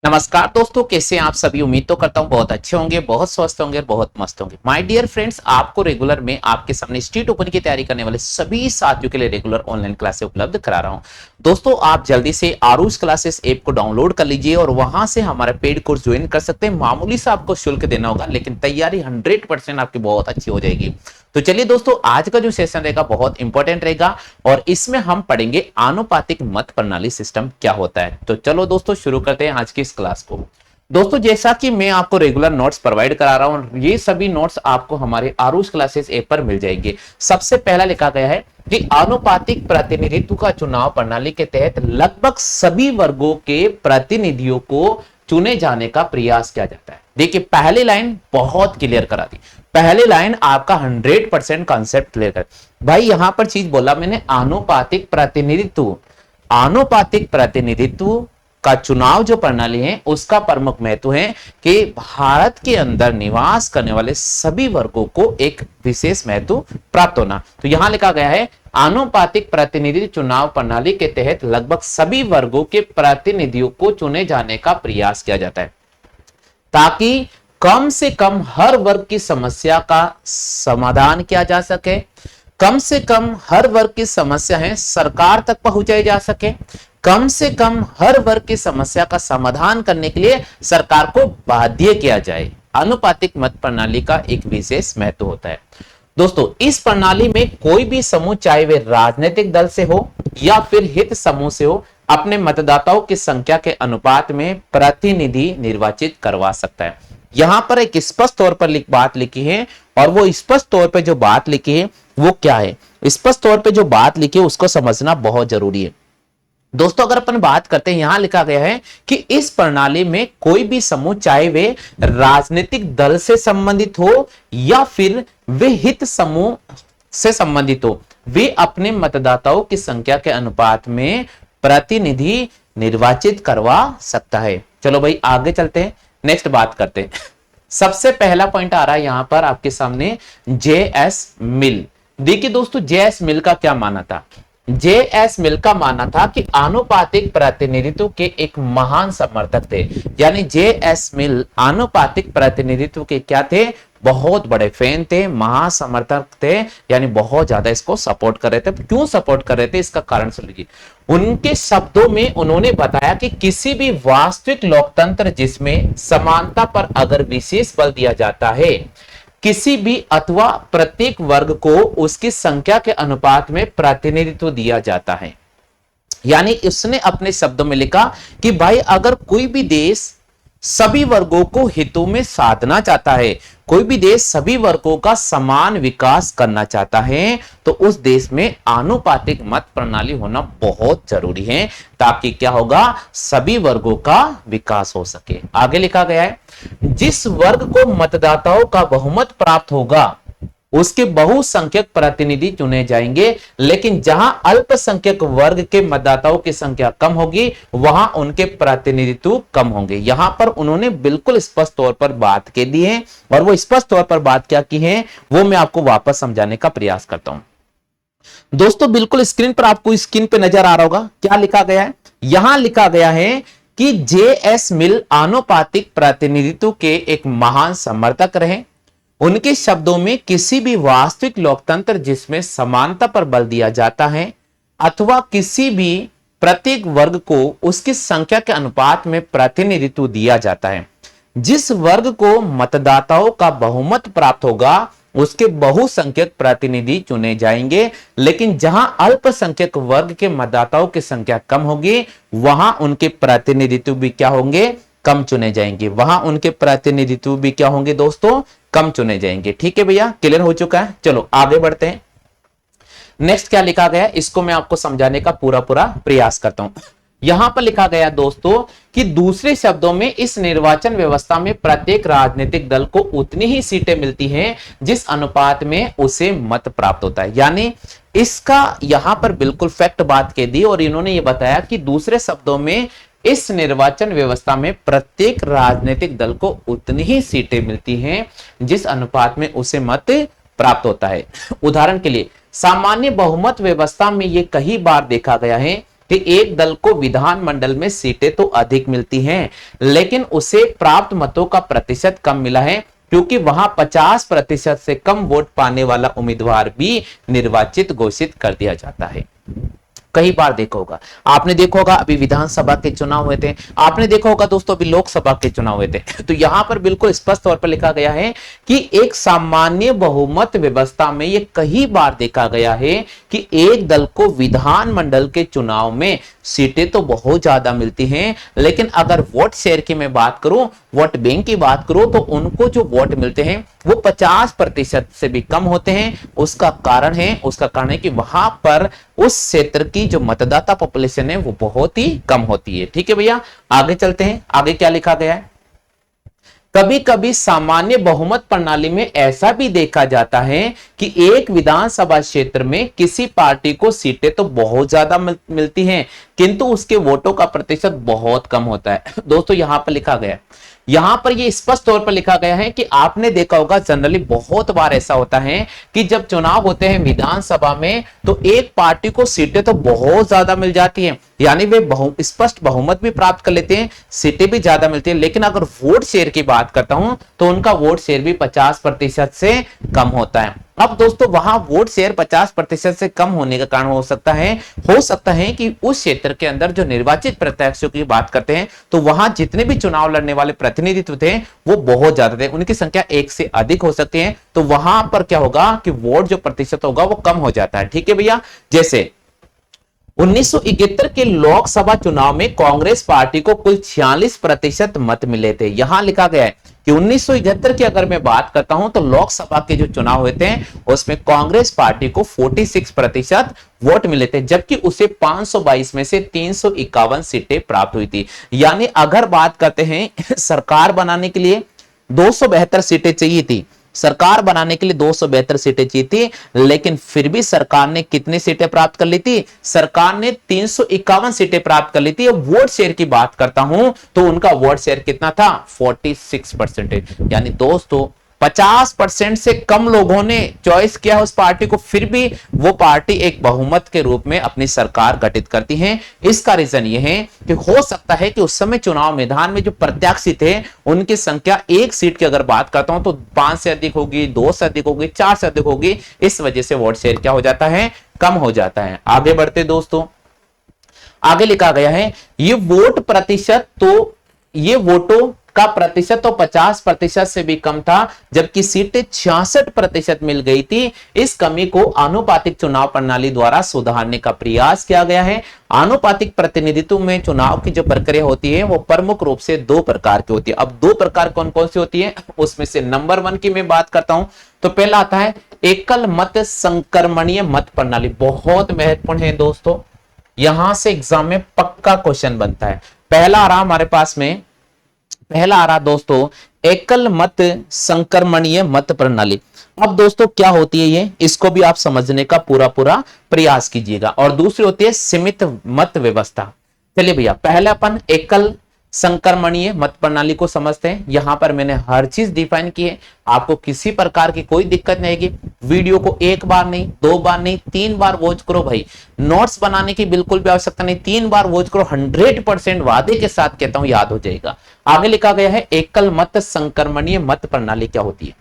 नमस्कार दोस्तों, कैसे हैं आप सभी। उम्मीद तो करता हूं बहुत अच्छे होंगे, बहुत स्वस्थ होंगे, बहुत मस्त होंगे। माय डियर फ्रेंड्स, आपको रेगुलर में आपके सामने स्टेट ओपन की तैयारी करने वाले सभी साथियों के लिए रेगुलर ऑनलाइन क्लासेस उपलब्ध करा रहा हूं। दोस्तों, आप जल्दी से आरूष क्लासेस ऐप को डाउनलोड कर लीजिए और वहां से हमारा पेड कोर्स ज्वाइन कर सकते हैं। मामूली सा आपको शुल्क देना होगा, लेकिन तैयारी 100% आपकी बहुत अच्छी हो जाएगी। तो चलिए दोस्तों, आज का जो सेशन रहेगा बहुत इंपॉर्टेंट रहेगा और इसमें हम पढ़ेंगे आनुपातिक मत प्रणाली सिस्टम क्या होता है। तो चलो दोस्तों, शुरू करते हैं आज की इस क्लास को। दोस्तों, जैसा कि मैं आपको रेगुलर नोट्स प्रोवाइड करा रहा हूं, ये सभी नोट्स आपको हमारे आरूष क्लासेस ऐप पर मिल जाएंगे। सबसे पहला लिखा गया है कि आनुपातिक प्रतिनिधित्व का चुनाव प्रणाली के तहत लगभग सभी वर्गों के प्रतिनिधियों को चुने जाने का प्रयास किया जाता है। देखिए, पहली लाइन बहुत क्लियर करा दी। पहली लाइन आपका 100% कॉन्सेप्ट क्लियर कर। भाई, यहां पर चीज बोला मैंने, आनुपातिक प्रतिनिधित्व। आनुपातिक प्रतिनिधित्व का चुनाव जो प्रणाली है उसका प्रमुख महत्व है कि भारत के अंदर निवास करने वाले सभी वर्गों को एक विशेष महत्व प्राप्त होना। तो यहां लिखा गया है आनुपातिक प्रतिनिधि चुनाव प्रणाली के तहत लगभग सभी वर्गों के प्रतिनिधियों को चुने जाने का प्रयास किया जाता है, ताकि कम से कम हर वर्ग की समस्या का समाधान किया जा सके। कम से कम हर वर्ग की समस्या है सरकार तक पहुंचाई जा सके। कम से कम हर वर्ग की समस्या का समाधान करने के लिए सरकार को बाध्य किया जाए। आनुपातिक मत प्रणाली का एक विशेष महत्व होता है। दोस्तों, इस प्रणाली में कोई भी समूह, चाहे वे राजनीतिक दल से हो या फिर हित समूह से हो, अपने मतदाताओं की संख्या के अनुपात में प्रतिनिधि निर्वाचित करवा सकता है। यहां पर एक स्पष्ट तौर पर बात लिखी है और वो स्पष्ट तौर पर जो बात लिखी है वो क्या है, स्पष्ट तौर पर जो बात लिखी है उसको समझना बहुत जरूरी है। दोस्तों, अगर अपन बात करते हैं, यहां लिखा गया है कि इस प्रणाली में कोई भी समूह, चाहे वे राजनीतिक दल से संबंधित हो या फिर वे हित समूह से संबंधित हो, वे अपने मतदाताओं की संख्या के अनुपात में प्रतिनिधि निर्वाचित करवा सकता है। चलो भाई, आगे चलते हैं, नेक्स्ट बात करते हैं। सबसे पहला पॉइंट आ रहा है यहां पर आपके सामने, जेएस मिल। देखिए दोस्तों, जेएस मिल का क्या माना था। जेएस मिल का मानना था कि आनुपातिक प्रतिनिधित्व के एक महान समर्थक थे। यानी जेएस मिल आनुपातिक प्रतिनिधित्व के क्या थे, बहुत बड़े फैन थे, महासमर्थक थे, यानी बहुत ज्यादा इसको सपोर्ट कर रहे थे। क्यों सपोर्ट कर रहे थे, इसका कारण सुन लीजिए। उनके शब्दों में उन्होंने बताया कि किसी भी वास्तविक लोकतंत्र जिसमें समानता पर अगर विशेष बल दिया जाता है, किसी भी अथवा प्रत्येक वर्ग को उसकी संख्या के अनुपात में प्रतिनिधित्व दिया जाता है। यानी उसने अपने शब्दों में लिखा कि भाई, अगर कोई भी देश सभी वर्गों को हितों में साधना चाहता है, कोई भी देश सभी वर्गों का समान विकास करना चाहता है, तो उस देश में आनुपातिक मत प्रणाली होना बहुत जरूरी है, ताकि क्या होगा, सभी वर्गों का विकास हो सके। आगे लिखा गया है, जिस वर्ग को मतदाताओं का बहुमत प्राप्त होगा उसके बहुसंख्यक प्रतिनिधि चुने जाएंगे, लेकिन जहां अल्पसंख्यक वर्ग के मतदाताओं की संख्या कम होगी वहां उनके प्रतिनिधित्व कम होंगे। यहां पर उन्होंने बिल्कुल स्पष्ट तौर पर बात कह दी है और वो स्पष्ट तौर पर बात क्या की है वो मैं आपको वापस समझाने का प्रयास करता हूं। दोस्तों, बिल्कुल स्क्रीन पर आपको स्क्रीन पे नजर आ रहा होगा, क्या लिखा गया है। यहां लिखा गया है कि जेएस मिल आनुपातिक प्रतिनिधित्व के एक महान समर्थक रहे। उनके शब्दों में, किसी भी वास्तविक लोकतंत्र जिसमें समानता पर बल दिया जाता है अथवा किसी भी प्रत्येक वर्ग को उसकी संख्या के अनुपात में प्रतिनिधित्व दिया जाता है, जिस वर्ग को मतदाताओं का बहुमत प्राप्त होगा उसके बहुसंख्यक प्रतिनिधि चुने जाएंगे, लेकिन जहां अल्पसंख्यक वर्ग के मतदाताओं की संख्या कम होगी वहां उनके प्रतिनिधित्व भी क्या होंगे, कम चुने जाएंगे। वहां उनके प्रतिनिधित्व भी क्या होंगे दोस्तों, कम चुने जाएंगे। ठीक है भैया, क्लियर हो चुका है। चलो आगे बढ़ते हैं। नेक्स्ट क्या लिखा गया है इसको मैं आपको समझाने का पूरा प्रयास करता हूं। यहां पर लिखा गया दोस्तों कि दूसरे शब्दों में, इस निर्वाचन व्यवस्था में प्रत्येक राजनीतिक दल को उतनी ही सीटें मिलती हैं जिस अनुपात में उसे मत प्राप्त होता है। यानी इसका यहां पर बिल्कुल फैक्ट बात कह दी और इन्होंने ये बताया कि दूसरे शब्दों में, इस निर्वाचन व्यवस्था में प्रत्येक राजनीतिक दल को उतनी ही सीटें मिलती हैं जिस अनुपात में उसे मत प्राप्त होता है। उदाहरण के लिए, सामान्य बहुमत व्यवस्था में यह कई बार देखा गया है कि एक दल को विधानमंडल में सीटें तो अधिक मिलती हैं, लेकिन उसे प्राप्त मतों का प्रतिशत कम मिला है, क्योंकि वहां 50% से कम वोट पाने वाला उम्मीदवार भी निर्वाचित घोषित कर दिया जाता है। कई बार देखा होगा, आपने देखा होगा अभी विधानसभा के चुनाव हुए थे, आपने देखा होगा दोस्तों अभी लोकसभा के चुनाव हुए थे, तो यहां पर बिल्कुल स्पष्ट तौर पर लिखा गया है कि एक सामान्य बहुमत व्यवस्था में यह कई बार देखा गया है कि एक दल को विधानमंडल के चुनाव में सीटें तो बहुत ज्यादा मिलती हैं, लेकिन अगर वोट शेयर की मैं बात करूं, वोट बैंक की बात करूं, तो उनको जो वोट मिलते हैं वो 50% से भी कम होते हैं। उसका कारण है कि वहां पर उस क्षेत्र की जो मतदाता पॉपुलेशन है वो बहुत ही कम होती है। ठीक है भैया, आगे चलते हैं, आगे क्या लिखा गया है। कभी कभी सामान्य बहुमत प्रणाली में ऐसा भी देखा जाता है कि एक विधानसभा क्षेत्र में किसी पार्टी को सीटें तो बहुत ज्यादा मिलती हैं, किंतु उसके वोटों का प्रतिशत बहुत कम होता है। दोस्तों यहां पर लिखा गया है, यहां पर यह स्पष्ट तौर पर लिखा गया है कि आपने देखा होगा जनरली बहुत बार ऐसा होता है कि जब चुनाव होते हैं विधानसभा में तो एक पार्टी को सीटें तो बहुत ज्यादा मिल जाती हैं, यानी वे स्पष्ट बहुमत भी प्राप्त कर लेते हैं, सीटें भी ज्यादा मिलती हैं, लेकिन अगर वोट शेयर की बात करता हूं तो उनका वोट शेयर भी 50% से कम होता है। अब दोस्तों वहां वोट शेयर 50% से कम होने का कारण हो सकता है कि उस क्षेत्र के अंदर जो निर्वाचित प्रत्याशियों की बात करते हैं तो वहां जितने भी चुनाव लड़ने वाले प्रतिनिधित्व थे वो बहुत ज्यादा थे, उनकी संख्या एक से अधिक हो सकती है, तो वहां पर क्या होगा कि वोट जो प्रतिशत होगा वो कम हो जाता है। ठीक है भैया, जैसे 1971 के लोकसभा चुनाव में कांग्रेस पार्टी को कुल 46% मत मिले थे। यहां लिखा गया है कि 1971 की अगर मैं बात करता हूं तो लोकसभा के जो चुनाव हुए थे उसमें कांग्रेस पार्टी को 46% वोट मिले थे, जबकि उसे 522 में से 351 सीटें प्राप्त हुई थी। यानी अगर बात करते हैं सरकार बनाने के लिए 272 सीटें चाहिए थी, सरकार बनाने के लिए 272 सीटें चाहिए थी, लेकिन फिर भी सरकार ने कितनी सीटें प्राप्त कर ली थी, सरकार ने 351 सीटें प्राप्त कर ली थी। अब वोट शेयर की बात करता हूं तो उनका वोट शेयर कितना था, 46%। यानी दोस्तों 50% से कम लोगों ने चॉइस किया उस पार्टी को, फिर भी वो पार्टी एक बहुमत के रूप में अपनी सरकार गठित करती है। इसका रीजन ये है कि हो सकता है कि उस समय चुनाव मैदान में जो प्रत्याशी थे उनकी संख्या एक सीट की अगर बात करता हूं तो 5 से अधिक होगी, 2 से अधिक होगी, 4 से अधिक होगी, इस वजह से वोट शेयर क्या हो जाता है, कम हो जाता है। आगे बढ़ते दोस्तों, आगे लिखा गया है ये वोटों का प्रतिशत तो 50% से भी कम था, जबकि सीटें 66% मिल गई थी। इस कमी को आनुपातिक चुनाव प्रणाली द्वारा सुधारने का प्रयास किया गया है। आनुपातिक प्रतिनिधित्व में चुनाव की जो प्रक्रिया होती है वो प्रमुख रूप से 2 प्रकार की होती है। अब 2 प्रकार कौन कौन सी होती है, उसमें से नंबर 1 की मैं बात करता हूं तो पहला आता है एकल मत संक्रमणीय मत प्रणाली। बहुत महत्वपूर्ण है दोस्तों, यहां से एग्जाम में पक्का क्वेश्चन बनता है। पहला आ रहा दोस्तों एकल मत संक्रमणीय मत प्रणाली। अब दोस्तों क्या होती है ये, इसको भी आप समझने का पूरा प्रयास कीजिएगा। और दूसरी होती है सीमित मत व्यवस्था। चलिए भैया, पहले अपन एकल संक्रमणीय मत प्रणाली को समझते हैं। यहां पर मैंने हर चीज डिफाइन की है, आपको किसी प्रकार की कोई दिक्कत नहीं आएगी। वीडियो को 1 बार नहीं, 2 बार नहीं, 3 बार वॉच करो भाई। नोट्स बनाने की बिल्कुल भी आवश्यकता नहीं, 3 बार वॉच करो, 100% वादे के साथ कहता हूं याद हो जाएगा। आगे लिखा गया है एकल मत संक्रमणीय मत प्रणाली क्या होती है।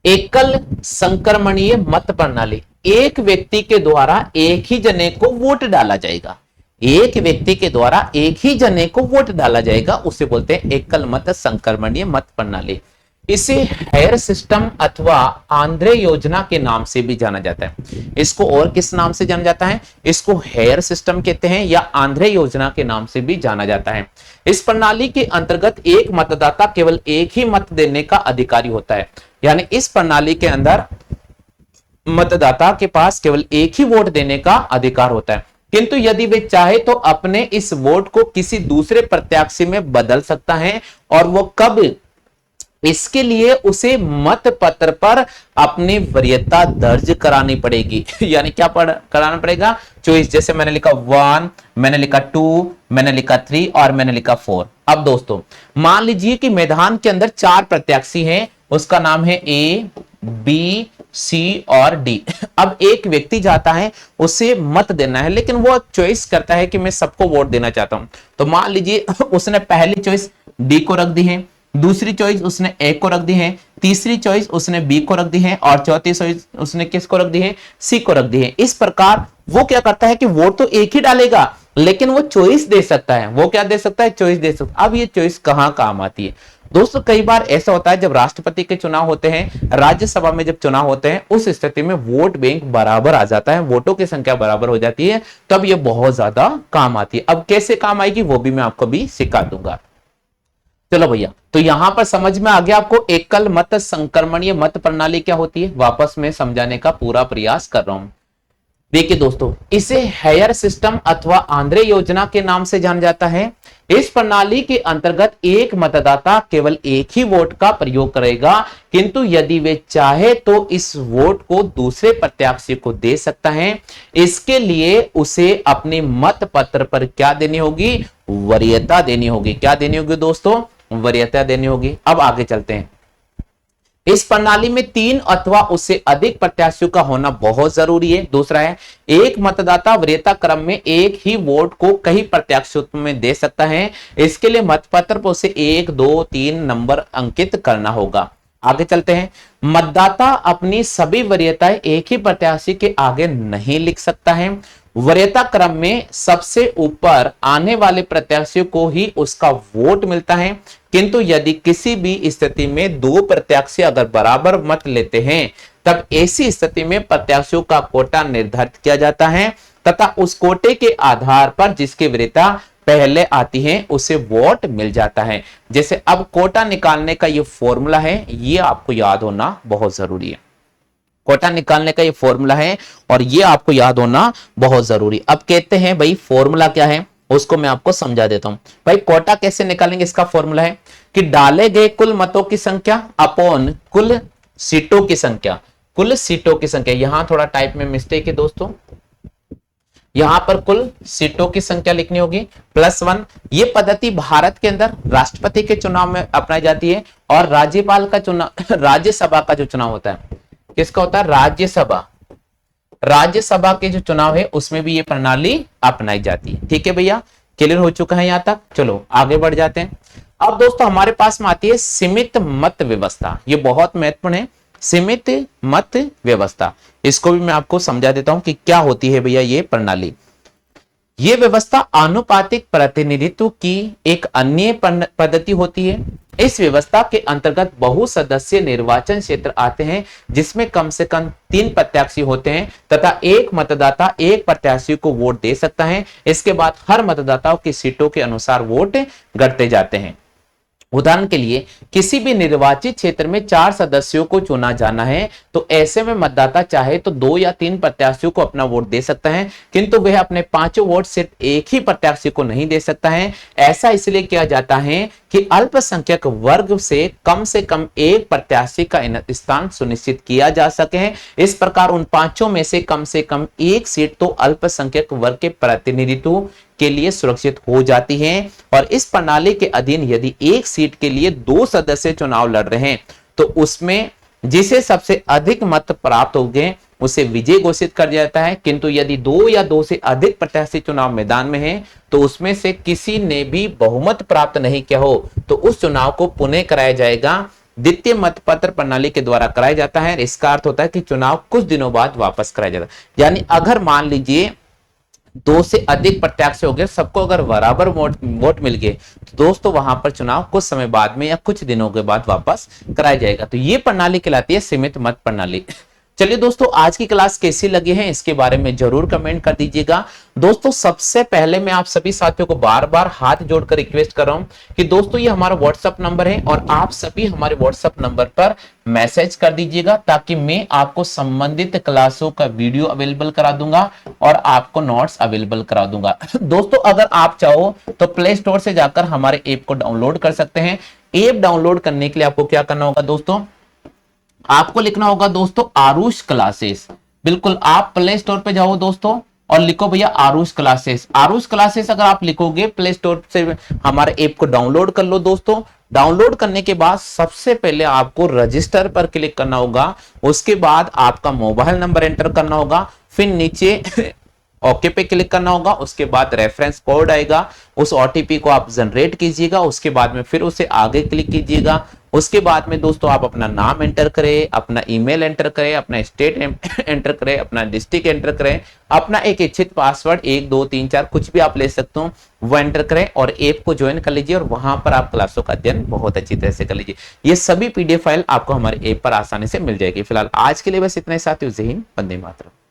एकल संक्रमणीय मत प्रणाली, एक व्यक्ति के द्वारा एक ही जने को वोट डाला जाएगा, एक व्यक्ति के द्वारा एक ही जने को वोट डाला जाएगा, उसे बोलते हैं एकल मत संक्रमणीय मत प्रणाली। इसे हेयर सिस्टम अथवा आंध्रे योजना के नाम से भी जाना जाता है। इसको और किस नाम से जाना जाता है, इसको हेयर सिस्टम कहते हैं या आंध्रे योजना के नाम से भी जाना जाता है। इस प्रणाली के अंतर्गत एक मतदाता केवल एक ही मत देने का अधिकारी होता है। यानी इस प्रणाली के अंदर मतदाता के पास केवल एक ही वोट देने का अधिकार होता है, किंतु यदि वे चाहे तो अपने इस वोट को किसी दूसरे प्रत्याशी में बदल सकता है। और वो कब, इसके लिए उसे मत पत्र पर अपनी वरीयता दर्ज करानी पड़ेगी। यानी क्या कराना पड़ेगा, चॉइस, जैसे मैंने लिखा 1, मैंने लिखा 2, मैंने लिखा 3 और मैंने लिखा 4। अब दोस्तों मान लीजिए कि मैदान के अंदर 4 प्रत्याशी हैं, उसका नाम है A, बी, सी और डी। अब एक व्यक्ति जाता है, उसे मत देना है, लेकिन वो चॉइस करता है कि मैं सबको वोट देना चाहता हूं। तो मान लीजिए उसने पहली चॉइस डी को रख दी है, दूसरी चॉइस उसने ए को रख दी है, तीसरी चॉइस उसने बी को रख दी है और चौथी चॉइस उसने किसको रख दी है, सी को रख दी है। इस प्रकार वो क्या करता है कि वोट तो एक ही डालेगा, लेकिन वो चॉइस दे सकता है। वो क्या दे सकता है, चॉइस दे सकता है। अब ये चॉइस कहां काम आती है दोस्तों? कई बार ऐसा होता है जब राष्ट्रपति के चुनाव होते हैं, राज्यसभा में जब चुनाव होते हैं, उस स्थिति में वोट बैंक बराबर आ जाता है, वोटों की संख्या बराबर हो जाती है, तब ये बहुत ज्यादा काम आती है। अब कैसे काम आएगी वो भी मैं आपको भी सिखा दूंगा। चलो भैया, तो यहां पर समझ में आ गया आपको एकल मत संक्रमणीय मत प्रणाली क्या होती है? वापस में समझाने का पूरा प्रयास कर रहा हूं। देखिए दोस्तों, इसे हेयर सिस्टम अथवा आंद्रे योजना के नाम से जाना जाता है। इस प्रणाली के अंतर्गत एक मतदाता केवल एक ही वोट का प्रयोग करेगा, किंतु यदि वे चाहे तो इस वोट को दूसरे प्रत्याशी को दे सकता है। इसके लिए उसे अपने मत पत्र पर क्या देनी होगी? वरीयता देनी होगी। क्या देनी होगी दोस्तों? वरीयता देनी होगी। अब आगे चलते हैं। इस प्रणाली में 3 अथवा उससे अधिक प्रत्याशियों का होना बहुत जरूरी है। दूसरा है, एक मतदाता वरीयता क्रम में एक ही वोट को कई प्रत्याशियों में दे सकता है। इसके लिए मतपत्र पर उसे 1, 2, 3 नंबर अंकित करना होगा। आगे चलते हैं। मतदाता अपनी सभी वरीयताएं एक ही प्रत्याशी के आगे नहीं लिख सकता है। वरीयता क्रम में सबसे ऊपर आने वाले प्रत्याशियों को ही उसका वोट मिलता है, किंतु यदि किसी भी स्थिति में 2 प्रत्याशी अगर बराबर मत लेते हैं, तब ऐसी स्थिति में प्रत्याशियों का कोटा निर्धारित किया जाता है तथा उस कोटे के आधार पर जिसकी वरीयता पहले आती है उसे वोट मिल जाता है। जैसे अब कोटा निकालने का ये फॉर्मूला है, ये आपको याद होना बहुत जरूरी है। कोटा निकालने का ये फॉर्मूला है और ये आपको याद होना बहुत जरूरी। अब कहते हैं भाई फॉर्मूला क्या है, उसको मैं आपको समझा देता हूं। भाई कोटा कैसे निकालेंगे, इसका फॉर्मूला है कि डाले गए कुल मतों की संख्या अपॉन कुल सीटों की संख्या। कुल सीटों की संख्या, यहां थोड़ा टाइप में मिस्टेक है दोस्तों, यहां पर कुल सीटों की संख्या लिखनी होगी +1। ये पद्धति भारत के अंदर राष्ट्रपति के चुनाव में अपनाई जाती है और राज्यपाल का चुनाव, राज्यसभा का जो चुनाव होता है, किसका होता है? राज्यसभा। राज्यसभा के जो चुनाव है उसमें भी ये प्रणाली अपनाई जाती है। ठीक है भैया, क्लियर हो चुका है यहां तक? चलो आगे बढ़ जाते हैं। अब दोस्तों हमारे पास में आती है सीमित मत व्यवस्था। ये बहुत महत्वपूर्ण है, सीमित मत व्यवस्था। इसको भी मैं आपको समझा देता हूं कि क्या होती है भैया ये प्रणाली। ये व्यवस्था आनुपातिक प्रतिनिधित्व की एक अन्य पद्धति होती है। इस व्यवस्था के अंतर्गत बहुसदस्यीय निर्वाचन क्षेत्र आते हैं, जिसमें कम से कम 3 प्रत्याशी होते हैं तथा एक मतदाता एक प्रत्याशी को वोट दे सकता है। इसके बाद हर मतदाताओं की सीटों के अनुसार वोट गढ़ते जाते हैं। उदाहरण के लिए किसी भी निर्वाचित क्षेत्र में 4 सदस्यों को चुना जाना है, तो ऐसे में मतदाता चाहे तो 2 या 3 प्रत्याशियों को अपना वोट दे सकता है, किंतु वह अपने 5 वोट सिर्फ एक ही प्रत्याशी को नहीं दे सकता है। ऐसा इसलिए किया जाता है कि अल्पसंख्यक वर्ग से कम एक प्रत्याशी का स्थान सुनिश्चित किया जा सके। इस प्रकार उन 5 में से कम एक सीट तो अल्पसंख्यक वर्ग के प्रतिनिधित्व के लिए सुरक्षित हो जाती है। और इस प्रणाली के अधीन यदि एक सीट के लिए 2 सदस्य चुनाव लड़ रहे हैं, तो उसमें जिसे सबसे अधिक मत प्राप्त हो गए उसे विजय घोषित कर दिया जाता है। किंतु यदि 2 या 2 से अधिक प्रत्याशी चुनाव मैदान में हैं, तो उसमें से किसी ने भी बहुमत प्राप्त नहीं किया हो, तो उस चुनाव को पुनः कराया जाएगा। द्वितीय मतपत्र प्रणाली के द्वारा कराया जाता है। इसका अर्थ होता है कि चुनाव कुछ दिनों बाद वापस कराया जाता है। यानी अगर मान लीजिए 2 से अधिक प्रत्याशी हो गए, सबको अगर बराबर वोट मिल गए, तो दोस्तों वहां पर चुनाव कुछ समय बाद में या कुछ दिनों के बाद वापस कराया जाएगा। तो ये प्रणाली कहलाती है सीमित मत प्रणाली। चलिए दोस्तों, आज की क्लास कैसी लगी है इसके बारे में जरूर कमेंट कर दीजिएगा। दोस्तों सबसे पहले मैं आप सभी साथियों को बार बार हाथ जोड़कर रिक्वेस्ट कर रहा हूं कि दोस्तों ये हमारा व्हाट्सएप नंबर है और आप सभी हमारे व्हाट्सएप नंबर पर मैसेज कर दीजिएगा, ताकि मैं आपको संबंधित क्लासों का वीडियो अवेलेबल करा दूंगा और आपको नोट्स अवेलेबल करा दूंगा। दोस्तों अगर आप चाहो तो प्ले स्टोर से जाकर हमारे ऐप को डाउनलोड कर सकते हैं। ऐप डाउनलोड करने के लिए आपको क्या करना होगा दोस्तों, आपको लिखना होगा दोस्तों आरुष क्लासेस। बिल्कुल आप प्ले स्टोर पे जाओ दोस्तों और लिखो भैया आरुष क्लासेस। आरुष क्लासेस अगर आप लिखोगे प्ले स्टोर से हमारे ऐप को डाउनलोड कर लो दोस्तों। डाउनलोड करने के बाद सबसे पहले आपको रजिस्टर पर क्लिक करना होगा, उसके बाद आपका मोबाइल नंबर एंटर करना होगा, फिर नीचे ओके पे क्लिक करना होगा, उसके बाद रेफरेंस कोड आएगा, उस ओटीपी को आप जनरेट कीजिएगा, उसके बाद में फिर उसे आगे क्लिक कीजिएगा। उसके बाद में दोस्तों आप अपना नाम एंटर करें, अपना ईमेल एंटर करें, अपना स्टेट एंटर करें, अपना डिस्ट्रिक्ट एंटर करें, अपना एक इच्छित पासवर्ड 1 2 3 4 कुछ भी आप ले सकते हो वो एंटर करें और ऐप को ज्वाइन कर लीजिए और वहां पर आप क्लासों का अध्ययन बहुत अच्छी तरह से कर लीजिए। ये सभी पीडीएफ फाइल आपको हमारे ऐप पर आसानी से मिल जाएगी। फिलहाल आज के लिए बस इतना ही साथियों, जय हिंद, वंदे मातरम।